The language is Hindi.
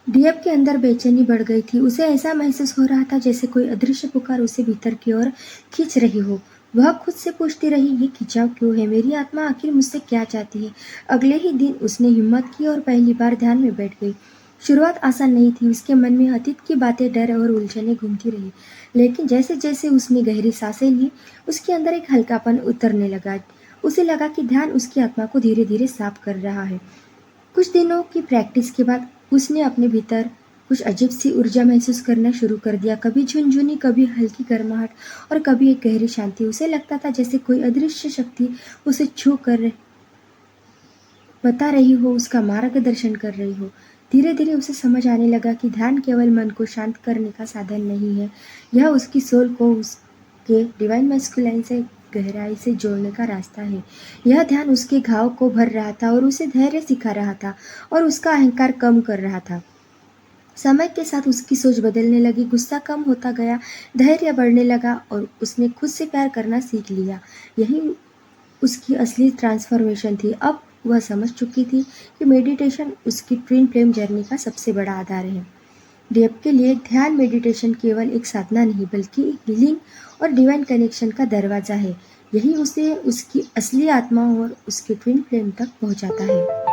डीएफ के अंदर बेचैनी बढ़ गई थी। उसे ऐसा महसूस हो रहा था जैसे कोई अदृश्य पुकार उसे भीतर की ओर खींच रही हो। वह खुद से पूछती रही, ये खिंचाव क्यों है? मेरी आत्मा आखिर मुझसे क्या चाहती है? अगले ही दिन उसने हिम्मत की और पहली बार ध्यान में बैठ गई। शुरुआत आसान नहीं थी। उसके मन में अतीत की बातें, डर और उलझनें घूमती रही। लेकिन जैसे जैसे उसने गहरी सांसें ली, उसके अंदर एक हल्कापन उतरने लगा। उसे लगा कि ध्यान उसकी आत्मा को धीरे धीरे साफ कर रहा है। कुछ दिनों की प्रैक्टिस के बाद उसने अपने भीतर कुछ अजीब सी ऊर्जा महसूस करना शुरू कर दिया। कभी झुनझुनी, कभी हल्की गर्माहट और कभी एक गहरी शांति। उसे लगता था जैसे कोई अदृश्य शक्ति उसे छू कर बता रही हो, उसका मार्गदर्शन कर रही हो। धीरे धीरे उसे समझ आने लगा कि ध्यान केवल मन को शांत करने का साधन नहीं है, यह उसकी सोल को उसके डिवाइन मैस्कुलाइन से गहराई से जोड़ने का रास्ता है। यह ध्यान उसके घाव को भर रहा था और उसे धैर्य सिखा रहा था और उसका अहंकार कम कर रहा था। समय के साथ उसकी सोच बदलने लगी, गुस्सा कम होता गया, धैर्य बढ़ने लगा और उसने खुद से प्यार करना सीख लिया। यही उसकी असली ट्रांसफॉर्मेशन थी। अब वह समझ चुकी थी कि मेडिटेशन उसकी ट्विन फ्लेम जर्नी का सबसे बड़ा आधार है। डेव के लिए ध्यान मेडिटेशन केवल एक साधना नहीं बल्कि एक हीलिंग और डिवाइन कनेक्शन का दरवाजा है। यही उसे उसकी असली आत्मा और उसके ट्विन फ्लेम तक पहुंचाता है।